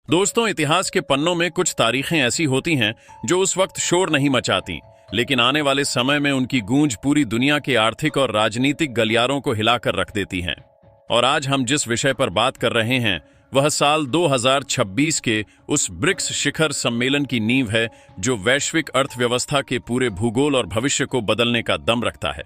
दोस्तों, इतिहास के पन्नों में कुछ तारीखें ऐसी होती हैं जो उस वक्त शोर नहीं मचाती, लेकिन आने वाले समय में उनकी गूंज पूरी दुनिया के आर्थिक और राजनीतिक गलियारों को हिलाकर रख देती हैं। और आज हम जिस विषय पर बात कर रहे हैं वह साल 2026 के उस ब्रिक्स शिखर सम्मेलन की नींव है, जो वैश्विक अर्थव्यवस्था के पूरे भूगोल और भविष्य को बदलने का दम रखता है।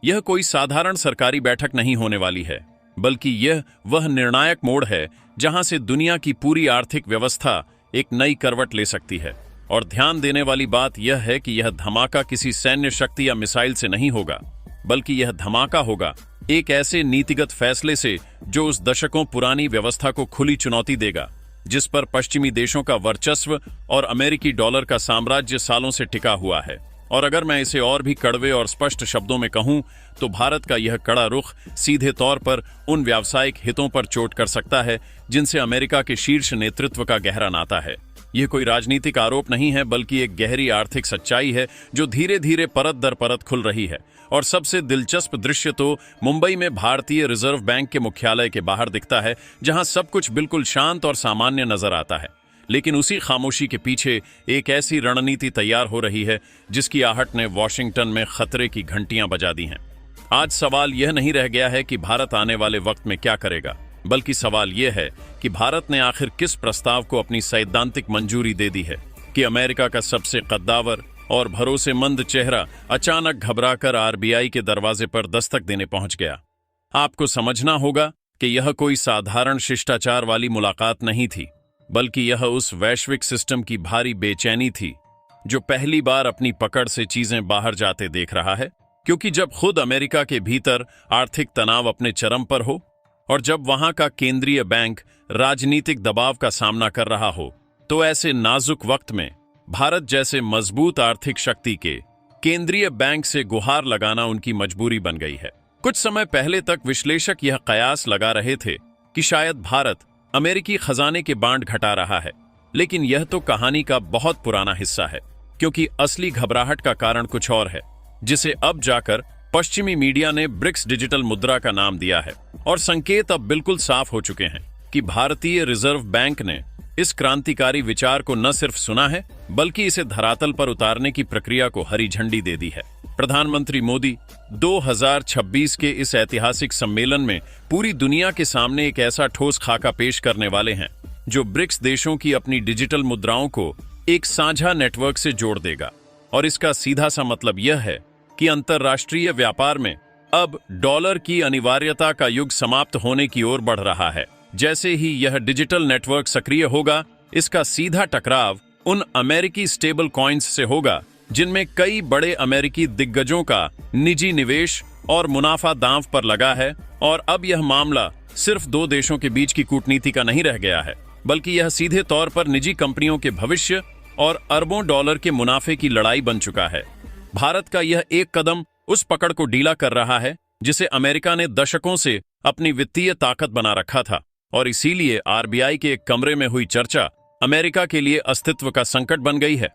यह कोई साधारण सरकारी बैठक नहीं होने वाली है, बल्कि यह वह निर्णायक मोड़ है जहां से दुनिया की पूरी आर्थिक व्यवस्था एक नई करवट ले सकती है। और ध्यान देने वाली बात यह है कि यह धमाका किसी सैन्य शक्ति या मिसाइल से नहीं होगा, बल्कि यह धमाका होगा एक ऐसे नीतिगत फैसले से जो उस दशकों पुरानी व्यवस्था को खुली चुनौती देगा, जिस पर पश्चिमी देशों का वर्चस्व और अमेरिकी डॉलर का साम्राज्य सालों से टिका हुआ है। और अगर मैं इसे और भी कड़वे और स्पष्ट शब्दों में कहूं, तो भारत का यह कड़ा रुख सीधे तौर पर उन व्यावसायिक हितों पर चोट कर सकता है जिनसे अमेरिका के शीर्ष नेतृत्व का गहरा नाता है। यह कोई राजनीतिक आरोप नहीं है, बल्कि एक गहरी आर्थिक सच्चाई है जो धीरे धीरे परत दर परत खुल रही है। और सबसे दिलचस्प दृश्य तो मुंबई में भारतीय रिजर्व बैंक के मुख्यालय के बाहर दिखता है, जहां सब कुछ बिल्कुल शांत और सामान्य नजर आता है। लेकिन उसी खामोशी के पीछे एक ऐसी रणनीति तैयार हो रही है जिसकी आहट ने वॉशिंगटन में खतरे की घंटियां बजा दी हैं। आज सवाल यह नहीं रह गया है कि भारत आने वाले वक्त में क्या करेगा, बल्कि सवाल यह है कि भारत ने आखिर किस प्रस्ताव को अपनी सैद्धांतिक मंजूरी दे दी है कि अमेरिका का सबसे कद्दावर और भरोसेमंद चेहरा अचानक घबराकर आरबीआई के दरवाजे पर दस्तक देने पहुंच गया। आपको समझना होगा कि यह कोई साधारण शिष्टाचार वाली मुलाकात नहीं थी, बल्कि यह उस वैश्विक सिस्टम की भारी बेचैनी थी जो पहली बार अपनी पकड़ से चीजें बाहर जाते देख रहा है। क्योंकि जब खुद अमेरिका के भीतर आर्थिक तनाव अपने चरम पर हो और जब वहां का केंद्रीय बैंक राजनीतिक दबाव का सामना कर रहा हो, तो ऐसे नाजुक वक्त में भारत जैसे मजबूत आर्थिक शक्ति के केंद्रीय बैंक से गुहार लगाना उनकी मजबूरी बन गई है। कुछ समय पहले तक विश्लेषक यह कयास लगा रहे थे कि शायद भारत अमेरिकी खजाने के बांड घटा रहा है, लेकिन यह तो कहानी का बहुत पुराना हिस्सा है, क्योंकि असली घबराहट का कारण कुछ और है, जिसे अब जाकर पश्चिमी मीडिया ने ब्रिक्स डिजिटल मुद्रा का नाम दिया है। और संकेत अब बिल्कुल साफ हो चुके हैं कि भारतीय रिजर्व बैंक ने इस क्रांतिकारी विचार को न सिर्फ सुना है, बल्कि इसे धरातल पर उतारने की प्रक्रिया को हरी झंडी दे दी है। प्रधानमंत्री मोदी 2026 के इस ऐतिहासिक सम्मेलन में पूरी दुनिया के सामने एक ऐसा ठोस खाका पेश करने वाले हैं जो ब्रिक्स देशों की अपनी डिजिटल मुद्राओं को एक साझा नेटवर्क से जोड़ देगा। और इसका सीधा सा मतलब यह है कि अंतर्राष्ट्रीय व्यापार में अब डॉलर की अनिवार्यता का युग समाप्त होने की ओर बढ़ रहा है। जैसे ही यह डिजिटल नेटवर्क सक्रिय होगा, इसका सीधा टकराव उन अमेरिकी स्टेबल कॉइन्स से होगा जिनमें कई बड़े अमेरिकी दिग्गजों का निजी निवेश और मुनाफा दांव पर लगा है। और अब यह मामला सिर्फ दो देशों के बीच की कूटनीति का नहीं रह गया है, बल्कि यह सीधे तौर पर निजी कंपनियों के भविष्य और अरबों डॉलर के मुनाफे की लड़ाई बन चुका है। भारत का यह एक कदम उस पकड़ को ढीला कर रहा है जिसे अमेरिका ने दशकों से अपनी वित्तीय ताकत बना रखा था। और इसीलिए आरबीआई के एक कमरे में हुई चर्चा अमेरिका के लिए अस्तित्व का संकट बन गई है।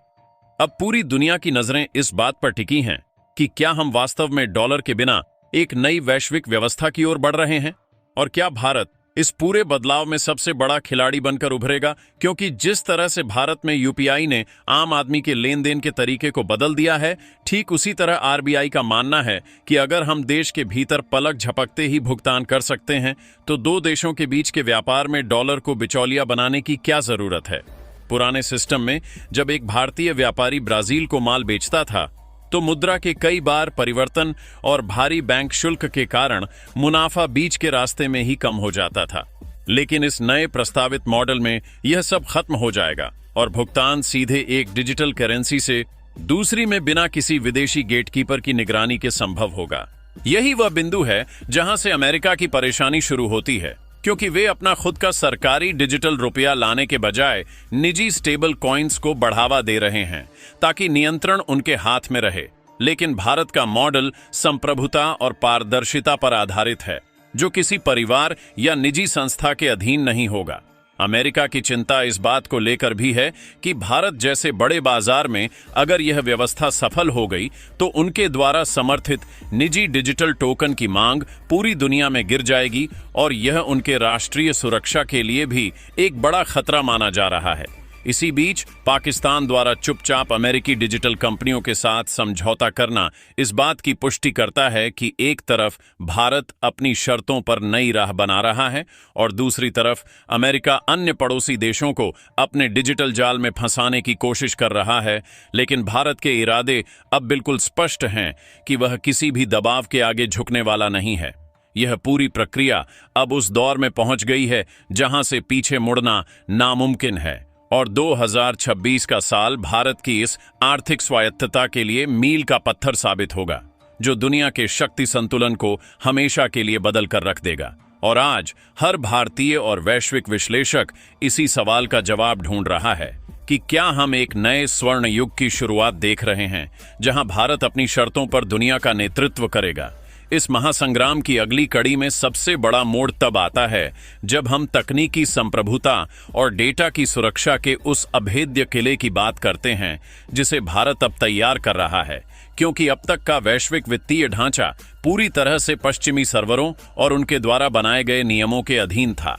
अब पूरी दुनिया की नजरें इस बात पर टिकी हैं कि क्या हम वास्तव में डॉलर के बिना एक नई वैश्विक व्यवस्था की ओर बढ़ रहे हैं, और क्या भारत इस पूरे बदलाव में सबसे बड़ा खिलाड़ी बनकर उभरेगा। क्योंकि जिस तरह से भारत में यूपीआई ने आम आदमी के लेन देन के तरीके को बदल दिया है, ठीक उसी तरह आरबीआई का मानना है कि अगर हम देश के भीतर पलक झपकते ही भुगतान कर सकते हैं, तो दो देशों के बीच के व्यापार में डॉलर को बिचौलिया बनाने की क्या जरूरत है। पुराने सिस्टम में जब एक भारतीय व्यापारी ब्राजील को माल बेचता था, तो मुद्रा के कई बार परिवर्तन और भारी बैंक शुल्क के कारण मुनाफा बीच के रास्ते में ही कम हो जाता था। लेकिन इस नए प्रस्तावित मॉडल में यह सब खत्म हो जाएगा और भुगतान सीधे एक डिजिटल करेंसी से दूसरी में बिना किसी विदेशी गेटकीपर की निगरानी के संभव होगा। यही वह बिंदु है जहां से अमेरिका की परेशानी शुरू होती है, क्योंकि वे अपना खुद का सरकारी डिजिटल रुपया लाने के बजाय निजी स्टेबल कॉइन्स को बढ़ावा दे रहे हैं ताकि नियंत्रण उनके हाथ में रहे। लेकिन भारत का मॉडल संप्रभुता और पारदर्शिता पर आधारित है, जो किसी परिवार या निजी संस्था के अधीन नहीं होगा। अमेरिका की चिंता इस बात को लेकर भी है कि भारत जैसे बड़े बाजार में अगर यह व्यवस्था सफल हो गई तो उनके द्वारा समर्थित निजी डिजिटल टोकन की मांग पूरी दुनिया में गिर जाएगी और यह उनके राष्ट्रीय सुरक्षा के लिए भी एक बड़ा खतरा माना जा रहा है। इसी बीच पाकिस्तान द्वारा चुपचाप अमेरिकी डिजिटल कंपनियों के साथ समझौता करना इस बात की पुष्टि करता है कि एक तरफ भारत अपनी शर्तों पर नई राह बना रहा है और दूसरी तरफ अमेरिका अन्य पड़ोसी देशों को अपने डिजिटल जाल में फंसाने की कोशिश कर रहा है। लेकिन भारत के इरादे अब बिल्कुल स्पष्ट हैं कि वह किसी भी दबाव के आगे झुकने वाला नहीं है। यह पूरी प्रक्रिया अब उस दौर में पहुंच गई है जहां से पीछे मुड़ना नामुमकिन है और 2026 का साल भारत की इस आर्थिक स्वायत्तता के लिए मील का पत्थर साबित होगा, जो दुनिया के शक्ति संतुलन को हमेशा के लिए बदल कर रख देगा। और आज हर भारतीय और वैश्विक विश्लेषक इसी सवाल का जवाब ढूंढ रहा है कि क्या हम एक नए स्वर्ण युग की शुरुआत देख रहे हैं, जहां भारत अपनी शर्तों पर दुनिया का नेतृत्व करेगा। इस महासंग्राम की अगली कड़ी में सबसे बड़ा मोड़ तब आता है जब हम तकनीकी संप्रभुता और डेटा की सुरक्षा के उस अभेद्य किले की बात करते हैं जिसे भारत अब तैयार कर रहा है, क्योंकि अब तक का वैश्विक वित्तीय ढांचा पूरी तरह से पश्चिमी सर्वरों और उनके द्वारा बनाए गए नियमों के अधीन था,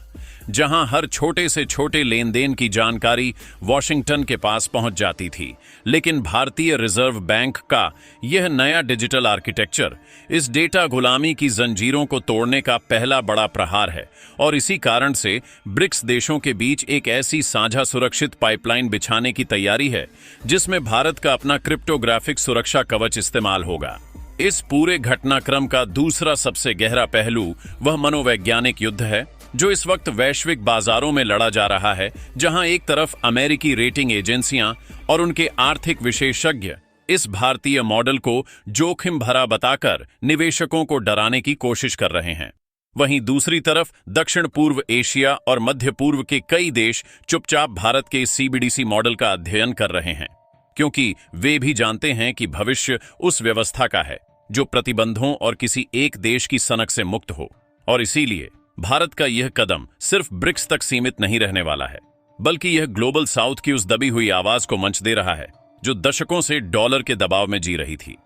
जहां हर छोटे से छोटे लेन देन की जानकारी वॉशिंगटन के पास पहुंच जाती थी। लेकिन भारतीय रिजर्व बैंक का यह नया डिजिटल आर्किटेक्चर इस डेटा गुलामी की जंजीरों को तोड़ने का पहला बड़ा प्रहार है और इसी कारण से ब्रिक्स देशों के बीच एक ऐसी साझा सुरक्षित पाइपलाइन बिछाने की तैयारी है जिसमें भारत का अपना क्रिप्टोग्राफिक सुरक्षा कवच इस्तेमाल होगा। इस पूरे घटनाक्रम का दूसरा सबसे गहरा पहलू वह मनोवैज्ञानिक युद्ध है जो इस वक्त वैश्विक बाजारों में लड़ा जा रहा है, जहां एक तरफ अमेरिकी रेटिंग एजेंसियां और उनके आर्थिक विशेषज्ञ इस भारतीय मॉडल को जोखिम भरा बताकर निवेशकों को डराने की कोशिश कर रहे हैं, वहीं दूसरी तरफ दक्षिण पूर्व एशिया और मध्य पूर्व के कई देश चुपचाप भारत के सीबीडीसी मॉडल का अध्ययन कर रहे हैं, क्योंकि वे भी जानते हैं कि भविष्य उस व्यवस्था का है जो प्रतिबंधों और किसी एक देश की सनक से मुक्त हो। और इसीलिए भारत का यह कदम सिर्फ ब्रिक्स तक सीमित नहीं रहने वाला है, बल्कि यह ग्लोबल साउथ की उस दबी हुई आवाज को मंच दे रहा है जो दशकों से डॉलर के दबाव में जी रही थी।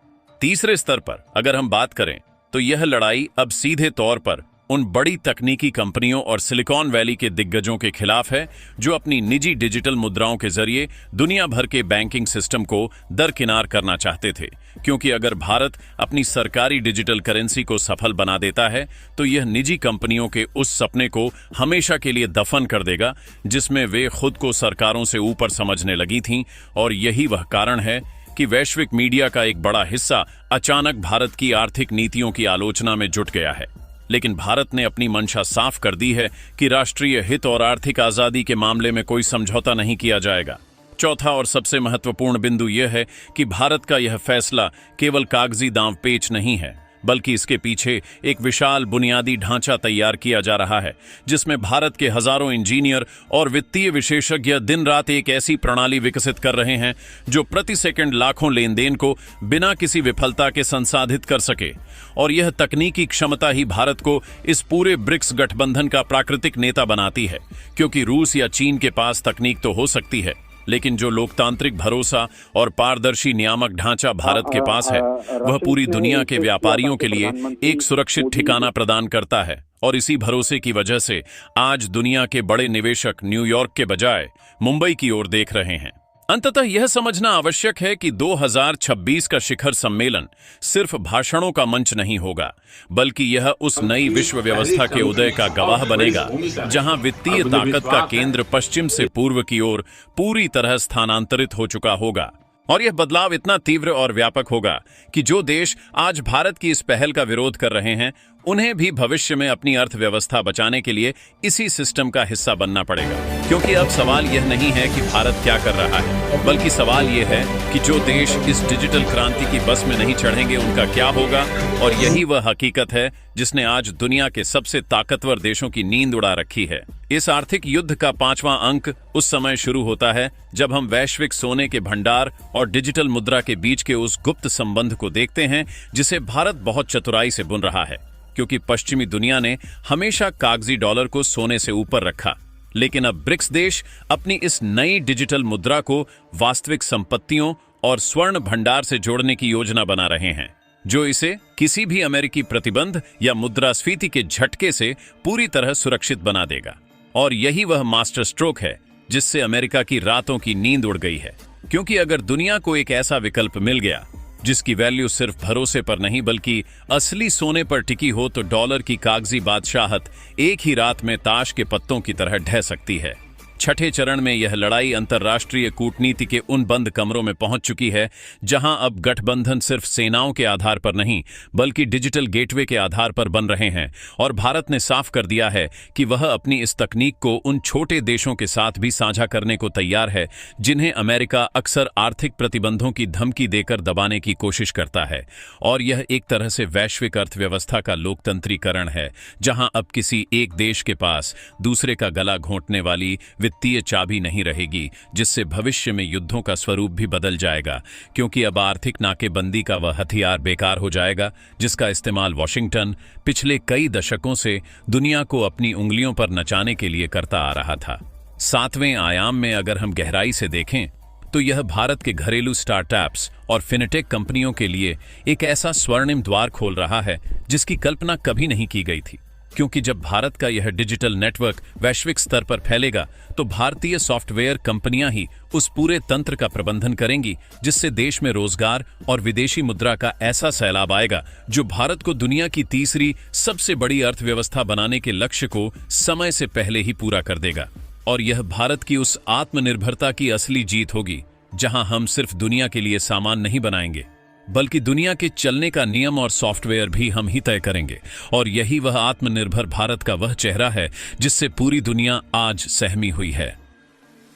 तीसरे स्तर पर अगर हम बात करें तो यह लड़ाई अब सीधे तौर पर उन बड़ी तकनीकी कंपनियों और सिलिकॉन वैली के दिग्गजों के खिलाफ है जो अपनी निजी डिजिटल मुद्राओं के जरिए दुनिया भर के बैंकिंग सिस्टम को दरकिनार करना चाहते थे, क्योंकि अगर भारत अपनी सरकारी डिजिटल करेंसी को सफल बना देता है तो यह निजी कंपनियों के उस सपने को हमेशा के लिए दफन कर देगा जिसमें वे खुद को सरकारों से ऊपर समझने लगी थीं। और यही वह कारण है कि वैश्विक मीडिया का एक बड़ा हिस्सा अचानक भारत की आर्थिक नीतियों की आलोचना में जुट गया है। लेकिन भारत ने अपनी मंशा साफ कर दी है कि राष्ट्रीय हित और आर्थिक आजादी के मामले में कोई समझौता नहीं किया जाएगा। चौथा और सबसे महत्वपूर्ण बिंदु यह है कि भारत का यह फैसला केवल कागजी दांवपेच नहीं है, बल्कि इसके पीछे एक विशाल बुनियादी ढांचा तैयार किया जा रहा है जिसमें भारत के हजारों इंजीनियर और वित्तीय विशेषज्ञ दिन रात एक ऐसी प्रणाली विकसित कर रहे हैं जो प्रति सेकंड लाखों लेन देन को बिना किसी विफलता के संसाधित कर सके। और यह तकनीकी क्षमता ही भारत को इस पूरे ब्रिक्स गठबंधन का प्राकृतिक नेता बनाती है, क्योंकि रूस या चीन के पास तकनीक तो हो सकती है, लेकिन जो लोकतांत्रिक भरोसा और पारदर्शी नियामक ढांचा भारत के पास है वह पूरी दुनिया के व्यापारियों के लिए एक सुरक्षित ठिकाना प्रदान करता है। और इसी भरोसे की वजह से आज दुनिया के बड़े निवेशक न्यूयॉर्क के बजाय मुंबई की ओर देख रहे हैं। अंततः यह समझना आवश्यक है कि 2026 का शिखर सम्मेलन सिर्फ भाषणों का मंच नहीं होगा, बल्कि यह उस नई विश्व व्यवस्था के उदय का गवाह बनेगा जहां वित्तीय ताकत का केंद्र पश्चिम से पूर्व की ओर पूरी तरह स्थानांतरित हो चुका होगा। और यह बदलाव इतना तीव्र और व्यापक होगा कि जो देश आज भारत की इस पहल का विरोध कर रहे हैं उन्हें भी भविष्य में अपनी अर्थव्यवस्था बचाने के लिए इसी सिस्टम का हिस्सा बनना पड़ेगा। क्योंकि अब सवाल यह नहीं है कि भारत क्या कर रहा है, बल्कि सवाल यह है कि जो देश इस डिजिटल क्रांति की बस में नहीं चढ़ेंगे उनका क्या होगा। और यही वह हकीकत है जिसने आज दुनिया के सबसे ताकतवर देशों की नींद उड़ा रखी है। इस आर्थिक युद्ध का 5वां अंक उस समय शुरू होता है जब हम वैश्विक सोने के भंडार और डिजिटल मुद्रा के बीच के उस गुप्त संबंध को देखते हैं जिसे भारत बहुत चतुराई से बुन रहा है, क्योंकि पश्चिमी दुनिया ने हमेशा कागजी डॉलर को सोने से ऊपर रखा, लेकिन अब ब्रिक्स देश अपनी इस नई डिजिटल मुद्रा को वास्तविक संपत्तियों और स्वर्ण भंडार से जोड़ने की योजना बना रहे हैं, जो इसे किसी भी अमेरिकी प्रतिबंध या मुद्रास्फीति के झटके से पूरी तरह सुरक्षित बना देगा। और यही वह मास्टर स्ट्रोक है जिससे अमेरिका की रातों की नींद उड़ गई है, क्योंकि अगर दुनिया को एक ऐसा विकल्प मिल गया जिसकी वैल्यू सिर्फ भरोसे पर नहीं बल्कि असली सोने पर टिकी हो, तो डॉलर की कागजी बादशाहत एक ही रात में ताश के पत्तों की तरह ढह सकती है। छठे चरण में यह लड़ाई अंतर्राष्ट्रीय कूटनीति के उन बंद कमरों में पहुंच चुकी है जहां अब गठबंधन सिर्फ सेनाओं के आधार पर नहीं बल्कि डिजिटल गेटवे के आधार पर बन रहे हैं। और भारत ने साफ कर दिया है कि वह अपनी इस तकनीक को उन छोटे देशों के साथ भी साझा करने को तैयार है जिन्हें अमेरिका अक्सर आर्थिक प्रतिबंधों की धमकी देकर दबाने की कोशिश करता है। और यह एक तरह से वैश्विक अर्थव्यवस्था का लोकतंत्रीकरण है, जहां अब किसी एक देश के पास दूसरे का गला घोंटने वाली वित्तीय चाबी नहीं रहेगी, जिससे भविष्य में युद्धों का स्वरूप भी बदल जाएगा, क्योंकि अब आर्थिक नाकेबंदी का वह हथियार बेकार हो जाएगा जिसका इस्तेमाल वॉशिंगटन पिछले कई दशकों से दुनिया को अपनी उंगलियों पर नचाने के लिए करता आ रहा था। सातवें आयाम में अगर हम गहराई से देखें तो यह भारत के घरेलू स्टार्टअप्स और फिनटेक कंपनियों के लिए एक ऐसा स्वर्णिम द्वार खोल रहा है जिसकी कल्पना कभी नहीं की गई थी, क्योंकि जब भारत का यह डिजिटल नेटवर्क वैश्विक स्तर पर फैलेगा तो भारतीय सॉफ्टवेयर कंपनियां ही उस पूरे तंत्र का प्रबंधन करेंगी, जिससे देश में रोजगार और विदेशी मुद्रा का ऐसा सैलाब आएगा जो भारत को दुनिया की तीसरी सबसे बड़ी अर्थव्यवस्था बनाने के लक्ष्य को समय से पहले ही पूरा कर देगा। और यह भारत की उस आत्मनिर्भरता की असली जीत होगी जहां हम सिर्फ दुनिया के लिए सामान नहीं बनाएंगे बल्कि दुनिया के चलने का नियम और सॉफ्टवेयर भी हम ही तय करेंगे। और यही वह आत्मनिर्भर भारत का वह चेहरा है जिससे पूरी दुनिया आज सहमी हुई है।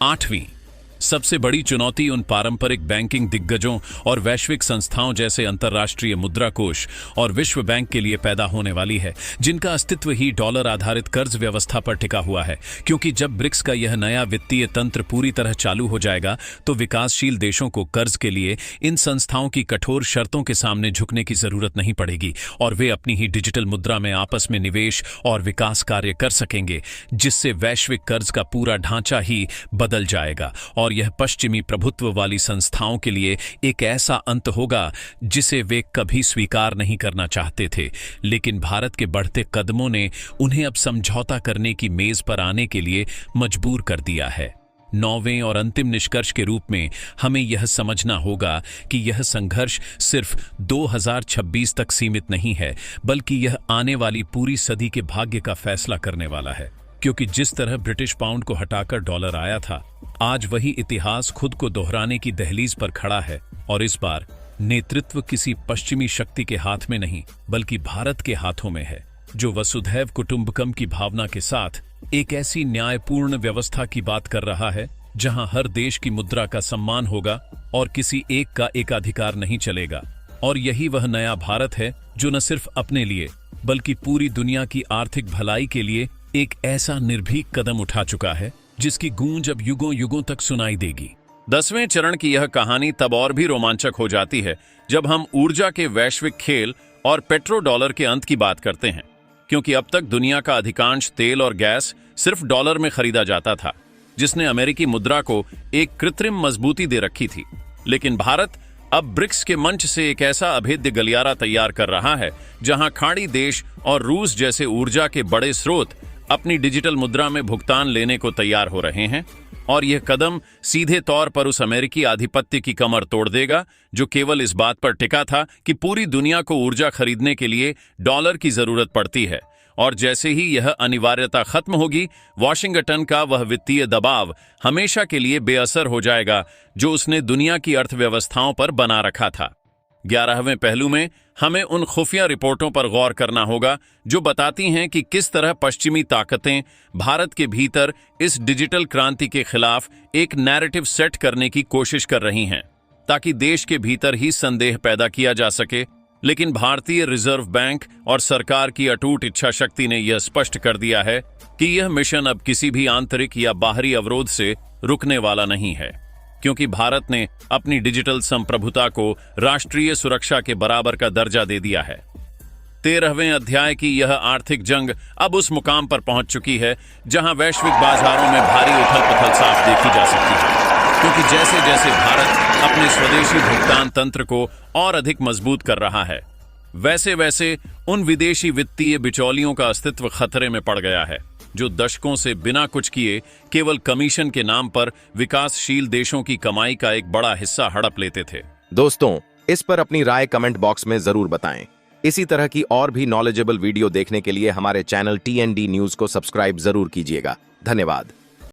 आठवीं सबसे बड़ी चुनौती उन पारंपरिक बैंकिंग दिग्गजों और वैश्विक संस्थाओं जैसे अंतर्राष्ट्रीय मुद्रा कोष और विश्व बैंक के लिए पैदा होने वाली है, जिनका अस्तित्व ही डॉलर आधारित कर्ज व्यवस्था पर टिका हुआ है। क्योंकि जब ब्रिक्स का यह नया वित्तीय तंत्र पूरी तरह चालू हो जाएगा तो विकासशील देशों को कर्ज के लिए इन संस्थाओं की कठोर शर्तों के सामने झुकने की जरूरत नहीं पड़ेगी और वे अपनी ही डिजिटल मुद्रा में आपस में निवेश और विकास कार्य कर सकेंगे, जिससे वैश्विक कर्ज का पूरा ढांचा ही बदल जाएगा। और यह पश्चिमी प्रभुत्व वाली संस्थाओं के लिए एक ऐसा अंत होगा जिसे वे कभी स्वीकार नहीं करना चाहते थे, लेकिन भारत के बढ़ते कदमों ने उन्हें अब समझौता करने की मेज पर आने के लिए मजबूर कर दिया है। नौवें और अंतिम निष्कर्ष के रूप में हमें यह समझना होगा कि यह संघर्ष सिर्फ 2026 तक सीमित नहीं है, बल्कि यह आने वाली पूरी सदी के भाग्य का फैसला करने वाला है। क्योंकि जिस तरह ब्रिटिश पाउंड को हटाकर डॉलर आया था, आज वही इतिहास खुद को दोहराने की दहलीज पर खड़ा है। और इस बार नेतृत्व किसी पश्चिमी शक्ति के हाथ में नहीं बल्कि भारत के हाथों में है, जो वसुधैव कुटुंबकम की भावना के साथ एक ऐसी न्यायपूर्ण व्यवस्था की बात कर रहा है जहां हर देश की मुद्रा का सम्मान होगा और किसी एक का एकाधिकार नहीं चलेगा। और यही वह नया भारत है जो न सिर्फ अपने लिए बल्कि पूरी दुनिया की आर्थिक भलाई के लिए एक ऐसा निर्भीक कदम उठा चुका है जिसकी गूंज अब युगों युगों तक सुनाई देगी। 10वें चरण की यह कहानी तब और भी रोमांचक हो जाती है जब हम ऊर्जा के वैश्विक खेल और पेट्रो डॉलर के अंत की बात करते हैं, क्योंकि अब तक दुनिया का अधिकांश तेल और गैस सिर्फ डॉलर में खरीदा जाता था, जिसने अमेरिकी मुद्रा को एक कृत्रिम मजबूती दे रखी थी। लेकिन भारत अब ब्रिक्स के मंच से एक ऐसा अभेद्य गलियारा तैयार कर रहा है जहां खाड़ी देश और रूस जैसे ऊर्जा के बड़े स्रोत अपनी डिजिटल मुद्रा में भुगतान लेने को तैयार हो रहे हैं। और यह कदम सीधे तौर पर उस अमेरिकी आधिपत्य की कमर तोड़ देगा जो केवल इस बात पर टिका था कि पूरी दुनिया को ऊर्जा खरीदने के लिए डॉलर की जरूरत पड़ती है। और जैसे ही यह अनिवार्यता खत्म होगी, वॉशिंगटन का वह वित्तीय दबाव हमेशा के लिए बेअसर हो जाएगा जो उसने दुनिया की अर्थव्यवस्थाओं पर बना रखा था। 11वें पहलू में हमें उन खुफिया रिपोर्टों पर गौर करना होगा जो बताती हैं कि किस तरह पश्चिमी ताकतें भारत के भीतर इस डिजिटल क्रांति के खिलाफ एक नैरेटिव सेट करने की कोशिश कर रही हैं, ताकि देश के भीतर ही संदेह पैदा किया जा सके। लेकिन भारतीय रिजर्व बैंक और सरकार की अटूट इच्छा शक्ति ने यह स्पष्ट कर दिया है कि यह मिशन अब किसी भी आंतरिक या बाहरी अवरोध से रुकने वाला नहीं है, क्योंकि भारत ने अपनी डिजिटल संप्रभुता को राष्ट्रीय सुरक्षा के बराबर का दर्जा दे दिया है। 13वें अध्याय की यह आर्थिक जंग अब उस मुकाम पर पहुंच चुकी है जहां वैश्विक बाजारों में भारी उथल-पुथल साफ देखी जा सकती है, क्योंकि जैसे जैसे भारत अपने स्वदेशी भुगतान तंत्र को और अधिक मजबूत कर रहा है, वैसे वैसे उन विदेशी वित्तीय बिचौलियों का अस्तित्व खतरे में पड़ गया है जो दशकों से बिना कुछ किए केवल कमीशन के नाम पर विकासशील देशों की कमाई का एक बड़ा हिस्सा हड़प लेते थे। दोस्तों, इस पर अपनी राय कमेंट बॉक्स में जरूर बताएं। इसी तरह की और भी नॉलेजेबल वीडियो देखने के लिए हमारे चैनल TND न्यूज को सब्सक्राइब जरूर कीजिएगा। धन्यवाद।